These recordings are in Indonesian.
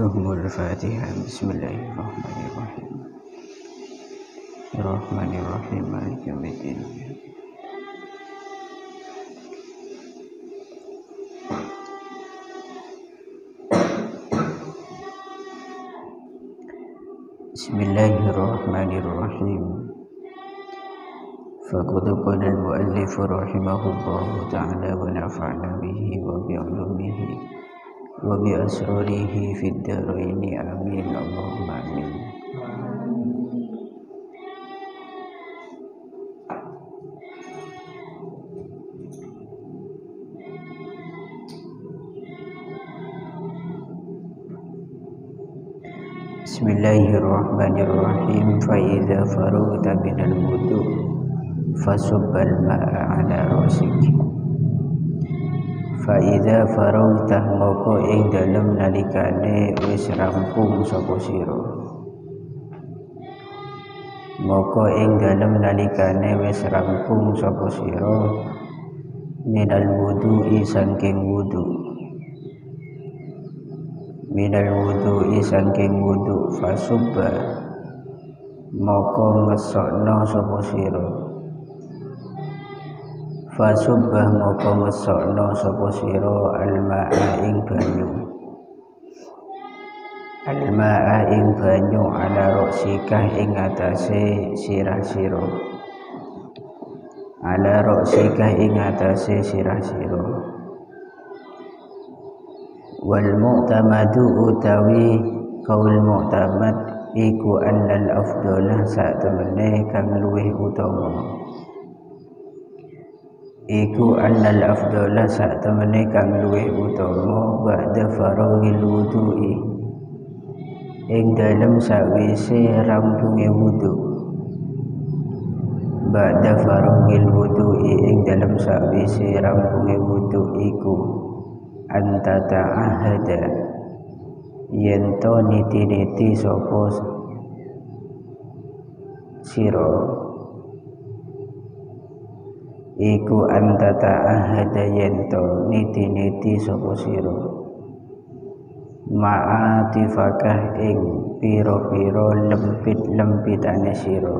Tuhmul Fatihah. Bismillahirrahmanirrahim. Ar-Rahmanirrahim. Maliki yaumiddin. Bismillahirrahmanirrahim. Faqad qala al-mu'allif rahimahullahu ta'ala wa nafa'na bihi wa bi'ulumihi wa bi asrarihi fid dharaini amin. Allahumma amin. Bismillahirrahmanirrahim. Fa idza faragta minal wudu fasubbal ma'a ala rasik. Fa idza faragta moko ing dalem nalikane wis rampung sapa sira. Moko ing dalem nalikane wis rampung sapa sira minal wudu'i saking wudu. Minal wudu'i saking wudu fasubba moko ngesokno sapa sira. Fasubba moko ngesokno sapa sira alma'a ing banyu. Alma'a ing banyu ala ra'sika ing atase sirah sira. Ala ra'sika ing atase sirah sira. Wal mu'tamadu utawi kaul mu'tamad iku annal afdalah sak temene kang luwih utama. Iku annal afdalah sak temene kang luwih utama ba'da faragil wudu'i ing dalem sawise rampunge wudu. Ba'da faragil wudu'i ing dalem sawise rampunge wudu iku anta ta'ahada yento niti-niti sapa sira. Iku anta ta'ahada yento niti-niti sapa sira ma'atifakah ing pira-pira lempit-lempitane sira.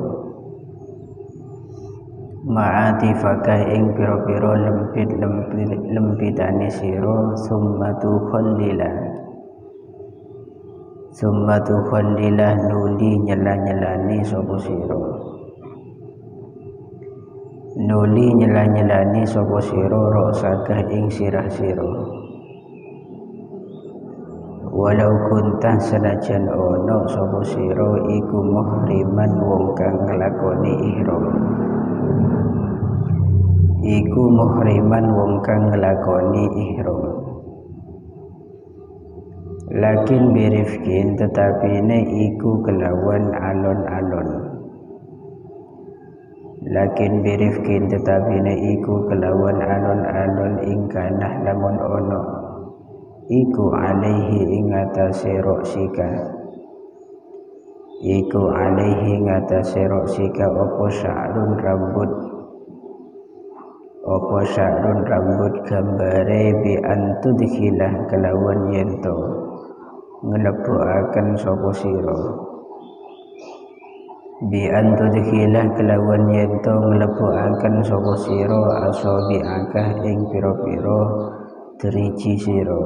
Ma'atifakah ing pira-pira lempit-lempitane sira summa tukhallilah nuli nyela-nyelani sapa sira. Nuli nyela-nyelani sapa sira rasakah ing sirah sira. Walau kuntah senajan ono sapa sira iku muhriman wong kang nglakoni ihram. Iku muhriman wong kang nglakoni ihram. Lakin birifkin tetapine iku kelawan alon-alon. Lakin birifkin tetapine iku kelawan alon-alon ingkanah lamun ono iku alaihi ing atase roksika. Iku alaihi ing atase roksika apa sya'run rambut. Apa sya'run rambut gambare bi antudkhilah kelawan yento nglebokaken sapa sira. Bi antudkhilah kelawan yento nglebokaken sapa sira asabi akah ing pira-pira driji sira.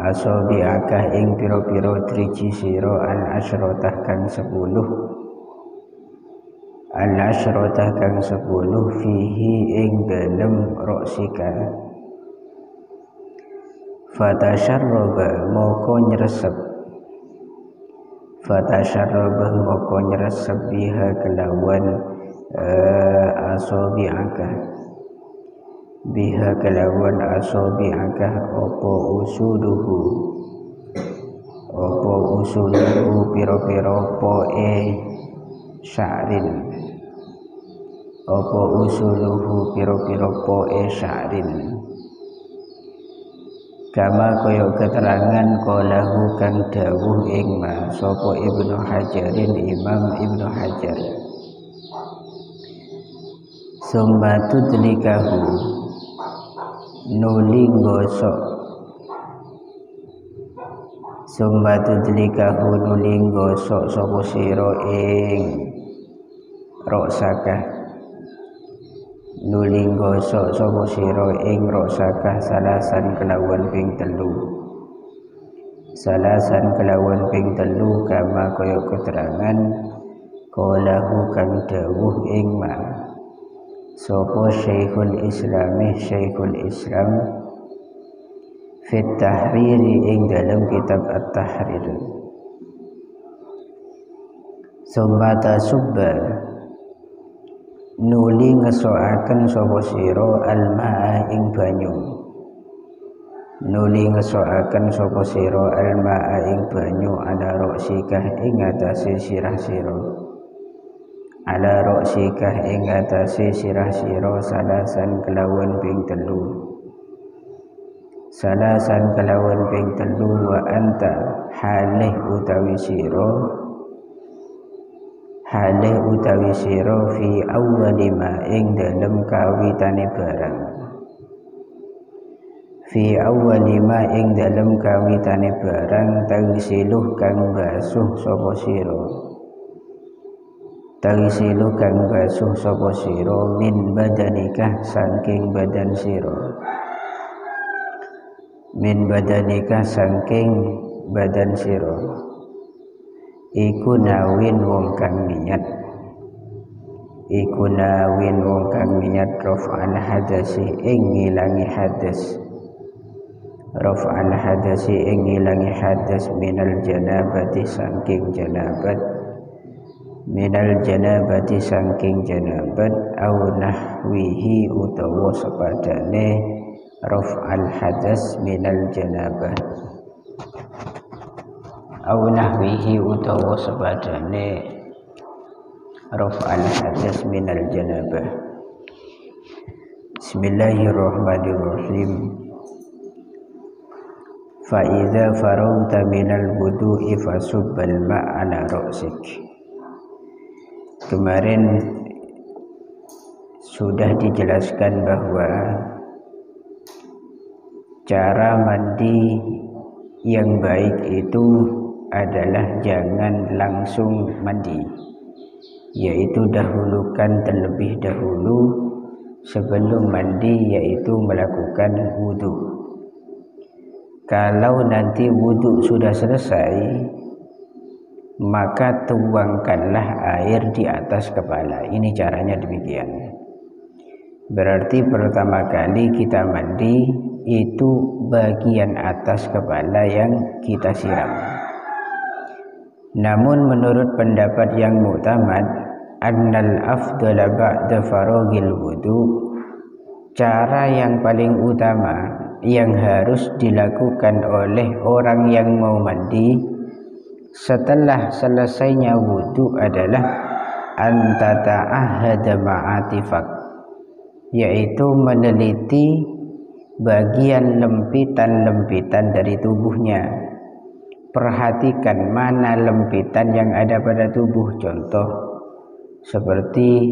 Asabi akah ing pira-pira driji sira al asyrotah kang 10. Al-asyrotah kang 10 fihi ing dalem roksika. Fatasyarraba moko nyresep. Fatasyarraba moko nyresep biha kelawan asabi'aka. Biha kelawan asabi'aka opo usuluhu. Opo usuluhu piro-piro po'e sya'rin. Apa usuluhu piro-piro po'e sya'rin. Kama kaya keterangan qalahu kang dawuh ing ma sapa Ibnu Hajarin Imam Ibnu Hajar. Summa tudlikahu nuli gosok summa tudlikahu nuli gosok sapa sira ing roksakah nuli gosok sapa sira ing roksakah salasan kelawan ping telu kama kaya keterangan qalahu kang dawuh ing ma sapa Syekhul Islam fit tahriri ing dalam kitab at-tahrir. Summa tasubba nuli ngesoaken sapa sira al-ma'a ing banyu ala roksikah ing atase sirah sira salasan kelawan ping telu wa anta halih utawi sira fi awwali ma ing dalem kawitane barang tagsiluh kang basuh sapa sira min badanikah saking badan sira iku nawin wong kang niat raf'al hadasi ing ngilangi hadas minal saking janabat au nahwihi utawa sepadane raf'al hadas minal janabah Bismillahirrahmanirrahim. Fa idza faragta minal wudu'i fasubbal ma'ala ra'sik. Kemarin sudah dijelaskan bahwa cara mandi yang baik itu adalah jangan langsung mandi, yaitu dahulukan terlebih dahulu sebelum mandi, yaitu melakukan wudu. Kalau nanti wudu sudah selesai, maka tuangkanlah air di atas kepala. Ini caranya demikian. Berarti pertama kali kita mandi itu bagian atas kepala yang kita siram. Namun menurut pendapat yang mu'tamad, annal afdala ba'da faragil wudu, cara yang paling utama yang harus dilakukan oleh orang yang mau mandi setelah selesainya wudu adalah antata'ahada ma'atifak, yaitu meneliti bagian lempitan-lempitan dari tubuhnya. Perhatikan mana lempitan yang ada pada tubuh. Contoh seperti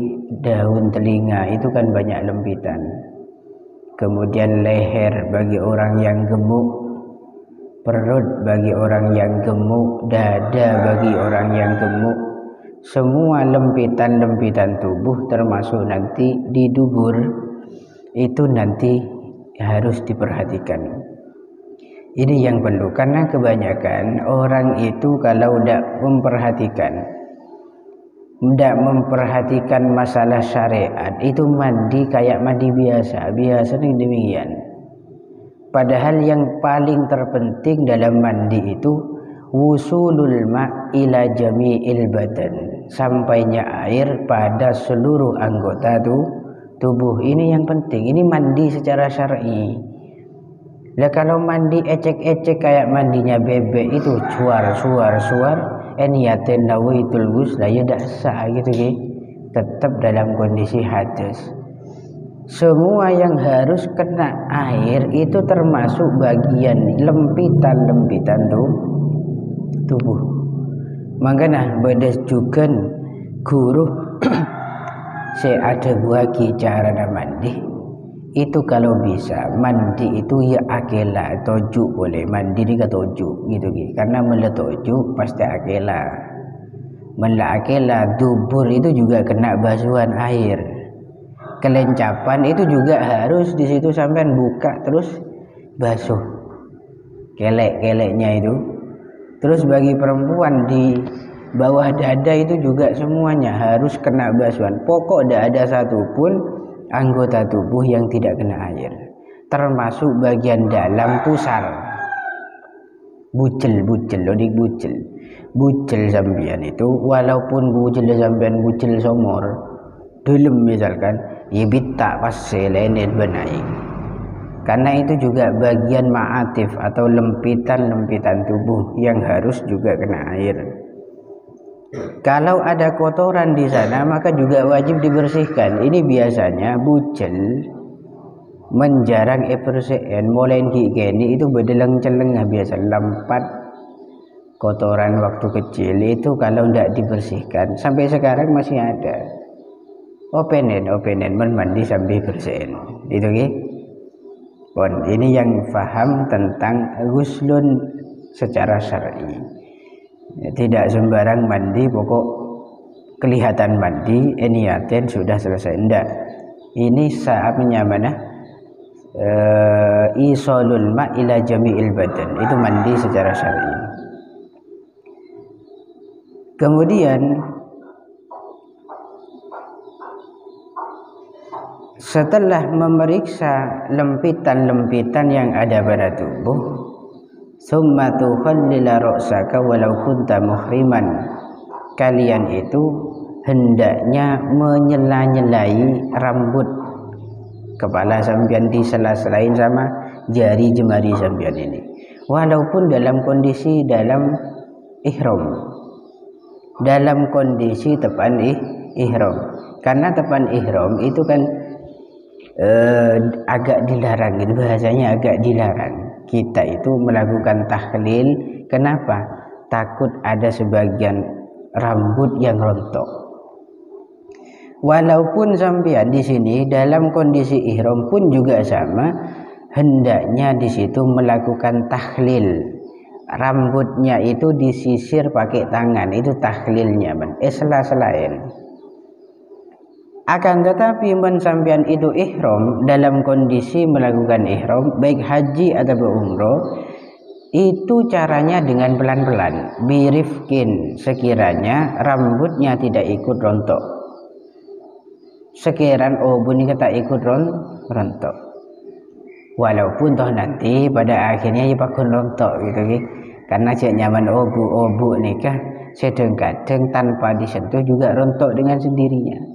daun telinga, itu kan banyak lempitan. Kemudian leher bagi orang yang gemuk, perut bagi orang yang gemuk, dada bagi orang yang gemuk. Semua lempitan-lempitan tubuh termasuk nanti di dubur itu nanti harus diperhatikan. Ini yang perlu, karena kebanyakan orang itu kalau tidak memperhatikan masalah syariat, itu mandi kayak mandi biasa nih demikian. Padahal yang paling terpenting dalam mandi itu wusulul ma' ila jami'il badan, sampainya air pada seluruh anggota tubuh. Ini yang penting, ini mandi secara syar'i. Lah kalau mandi ecek-ecek kayak mandinya bebek itu suar niyatin nawaitul ghusla ya dak sah gitu ki. Tetap dalam kondisi hadas. Semua yang harus kena air itu termasuk bagian lempitan-lempitan tubuh. Makanya bedes juga guru saya ada buagi cara mandi itu kalau bisa mandi itu ya akela toju boleh mandi di toju gitu karena meletoju pasti akela akela dubur itu juga kena basuhan air kelencapan itu juga harus di situ sampean buka terus basuh kelek-keleknya itu. Terus bagi perempuan di bawah dada itu juga semuanya harus kena basuhan. Pokok tidak ada satupun anggota tubuh yang tidak kena air, termasuk bagian dalam pusar. Bucel sambian itu walaupun bucel sambian bucel somor dalam misalkan ya bitak pas selenet benai, karena itu juga bagian ma'atif atau lempitan tubuh yang harus juga kena air. Kalau ada kotoran di sana maka juga wajib dibersihkan. Ini biasanya bucel menjarang epersen mulai gini itu bedelang celengah biasa lampat kotoran waktu kecil itu kalau tidak dibersihkan sampai sekarang masih ada. Openin mandi sampai bersihin itu ini yang faham tentang guslun secara syar'i. Tidak sembarang mandi pokok kelihatan mandi niatin sudah selesai, enggak. Ini saatnya mana isolul ma ila jami'il badan, itu mandi secara syar'i. Kemudian setelah memeriksa lempitan-lempitan yang ada pada tubuh, summa tukhallila ra'saka walau kunta muhriman, kalian itu hendaknya menyela-nyelai rambut kepala sampean disela-selain sama jari jemari sampean ini walaupun dalam kondisi dalam ihram, dalam kondisi tepan ihram, karena tepan ihram itu kan agak dilarang, itu bahasanya agak dilarang kita itu melakukan tahlil. Kenapa? Takut ada sebagian rambut yang rontok. Walaupun sampean di sini dalam kondisi ihram pun juga sama, hendaknya di situ melakukan tahlil. Rambutnya itu disisir pakai tangan, itu tahlilnya sela-selain. Akan tetapi sampean itu ihram dalam kondisi melakukan ihram baik haji atau umroh, itu caranya dengan pelan-pelan, birifkin, sekiranya rambutnya tidak ikut rontok. Sekiranya bunyi kata ikut rontok. Walaupun toh nanti pada akhirnya ya pakun rontok gitu. Karena cek nyaman obu nikah sedang-kadang tanpa disentuh juga rontok dengan sendirinya.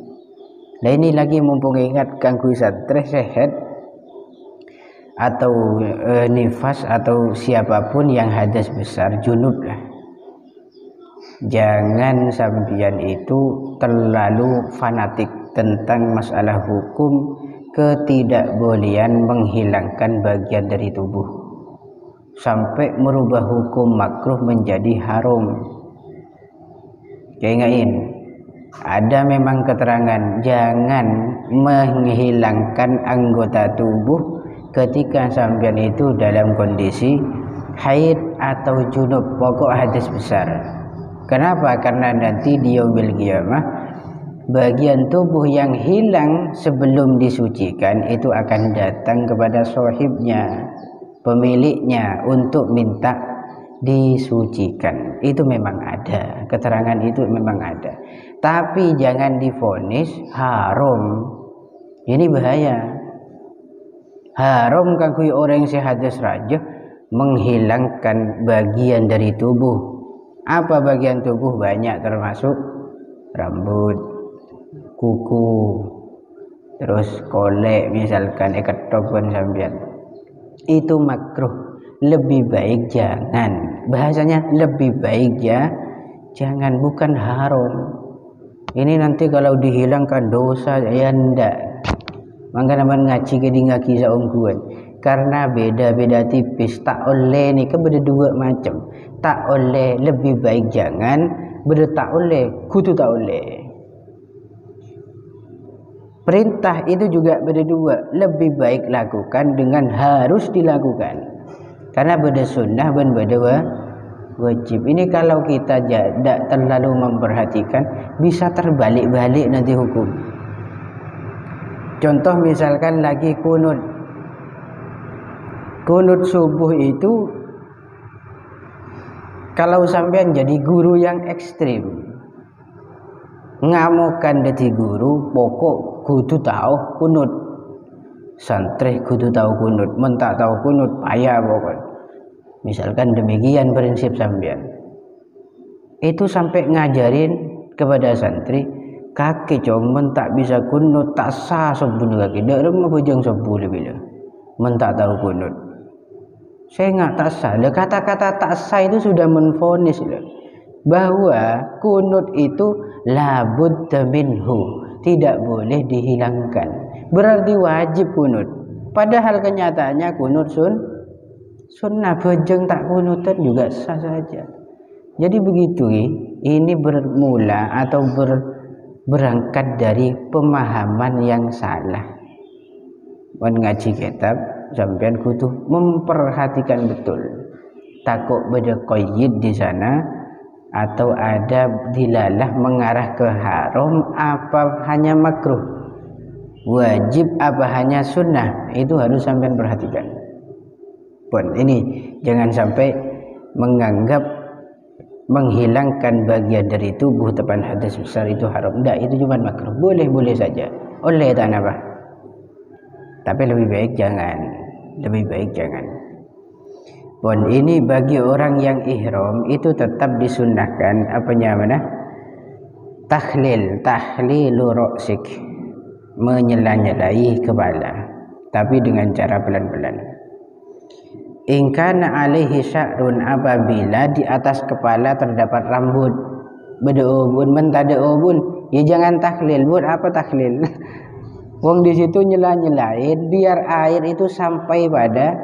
Nah ini lagi mumpung ingat ganggu stres sehat atau nifas atau siapapun yang hadas besar junub lah. Jangan sampean itu terlalu fanatik tentang masalah hukum ketidakbolehan menghilangkan bagian dari tubuh sampai merubah hukum makruh menjadi haram. Ingatin, ada memang keterangan jangan menghilangkan anggota tubuh ketika sampean itu dalam kondisi haid atau junub, pokok hadas besar. Kenapa? Karena nanti di yaumil qiyamah bagian tubuh yang hilang sebelum disucikan itu akan datang kepada sahibnya, pemiliknya untuk minta disucikan. Itu memang ada, keterangan itu memang ada. Tapi jangan divonis haram. Ini bahaya. Haram kanggo orang yang hadas rajah menghilangkan bagian dari tubuh. Apa bagian tubuh? Banyak, termasuk rambut, kuku, terus kolek misalkan ketok pun sampean. Itu makruh. Lebih baik jangan. Bahasanya lebih baik ya jangan, bukan haram. Ini nanti kalau dihilangkan dosa ya ndak. Maka namanya ngaji ke ngaki saungguan. Karena beda-beda tipis. Tak oleh ni kan beda dua macam. Tak oleh lebih baik jangan, beda tak oleh kudu tak oleh. Perintah itu juga beda dua, lebih baik lakukan dengan harus dilakukan. Karena beda sunnah dan beda wajib. Ini kalau kita tidak terlalu memperhatikan, bisa terbalik-balik nanti hukum. Contoh misalkan lagi kunut. Kunut subuh itu kalau sampean jadi guru yang ekstrim, ngamukan dadi guru, pokok kudu tahu kunut. Santri kudu tahu kunut, mentak tahu kunut payah pokok. Misalkan demikian prinsip sampean. Itu sampai ngajarin kepada santri, kaki cong tak bisa kunut, tak sah sebun kaki. Dak remah bojong sebul bila. Mentak tahu kunut. Saya nggak tak sah. Kata-kata tak sah itu sudah menvonis bahwa kunut itu labudda minhu, tidak boleh dihilangkan, berarti wajib kunut. Padahal kenyataannya kunut sunnah, bejeng tak kunutan juga sah saja. Jadi begitu, ini bermula atau berangkat dari pemahaman yang salah. Ngaji kitab sampean kudu memperhatikan betul, takut beda qayyid di sana atau ada dilalah mengarah ke haram, apa hanya makruh, wajib apa hanya sunnah, itu harus sampean perhatikan. Pun ini jangan sampai menganggap menghilangkan bagian dari tubuh depan hadas besar itu haram. Tidak, itu cuma makruh, boleh-boleh saja. Oleh tak apa. Tapi lebih baik jangan. Pun ini bagi orang yang ihram itu tetap disunnahkan tahlilu ra'sik, menyela-nyelai kepala, tapi dengan cara pelan-pelan. In kana alaihi sya'run, apabila di atas kepala terdapat rambut, beda ubun mentada ubun, ya jangan tahlil. Buat apa tahlil? Wong di situ nyela-nyelain biar air itu sampai pada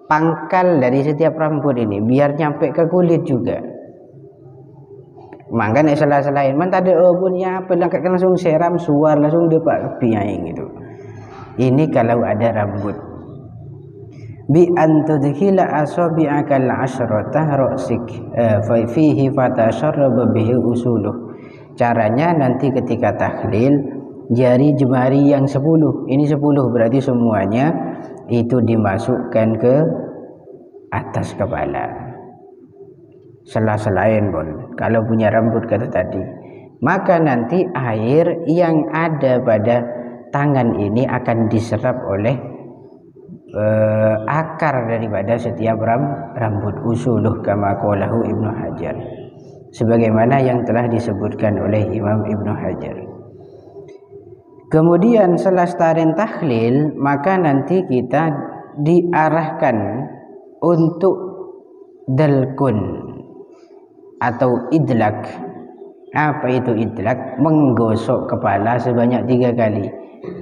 pangkal dari setiap rambut ini, biar nyampe ke kulit juga. Makanya salah-salahin mentada ubun ya apa langsung seram suar langsung depak piaing gitu. Ini kalau ada rambut. Bi antudkhila asabi'aka al-ashrata ra'sik fa fihi fatasharraba bihi usuluh. Caranya nanti ketika tahlil, jari jemari yang 10, ini 10 berarti semuanya itu dimasukkan ke atas kepala. Selain pun kalau punya rambut kata tadi, maka nanti air yang ada pada tangan ini akan diserap oleh akar daripada setiap rambut, usuluh kama qalahu Ibnu Hajar, sebagaimana yang telah disebutkan oleh Imam Ibnu Hajar. Kemudian selestarin tahlil, maka nanti kita diarahkan untuk dalkun atau idlak. Apa itu idlak? Menggosok kepala sebanyak 3 kali.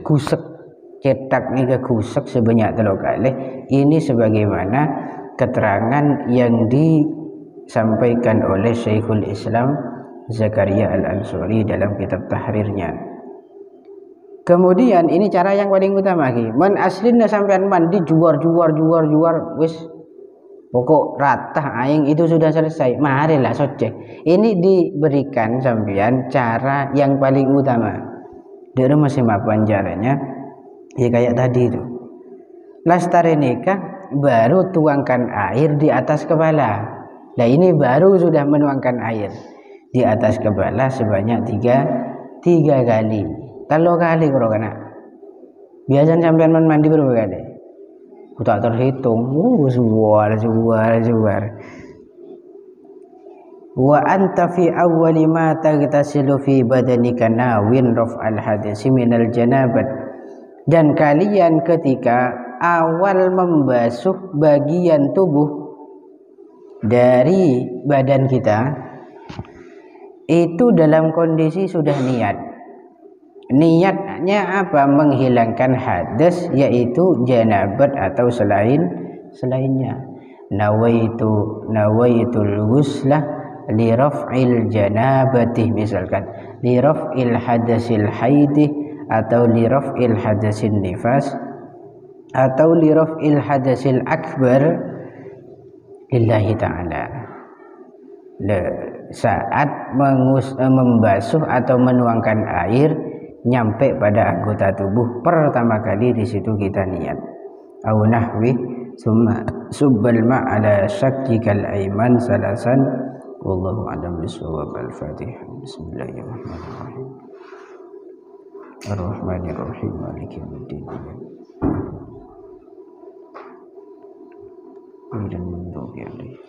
Gusek, cetak ni ke gusek sebanyak 3 kali. Ini sebagaimana keterangan yang disampaikan oleh Syekhul Islam Zakaria Al-Ansuri dalam kitab tahrirnya. Kemudian ini cara yang paling utama lagi. Man aslina sampean mandi juar wis pokok rata aing itu sudah selesai. Marilah socek. Ini diberikan sampean cara yang paling utama. Dia masih mapan caranya. Ya kayak tadi itu. Lastari nikah baru tuangkan air di atas kepala. Nah ini baru sudah menuangkan air di atas kepala sebanyak 3 kali. 3 kali kalau kena. Biasanya sampean mandi berapa kali? Ku tak terhitung. Zuar. Wa anta fi awwali ma tagtasilu fi badanika nawin raf'al hadisi minal janabat. Dan kalian ketika awal membasuh bagian tubuh dari badan kita itu dalam kondisi sudah niat. Niatnya apa? Menghilangkan hadas, yaitu janabat atau selainnya. Nawaitul ghuslah li raf'il janabati, misalkan li raf'il hadasil haidih atau li raf'il hadasin nifas atau li raf'il hadasil akbar lillahi ta'ala. Saat membasuh atau menuangkan air nyampe pada anggota tubuh pertama kali, di situ kita niat. Au nahwi summa subbal ma'ala syakkikal aiman salasan wallahu a'lam bishawab. Al-Fatihah. Bismillahirrahmanirrahim. Ar-Rahmanirrahim. Maliki yaumiddin. Ghairil maghdubi alaihim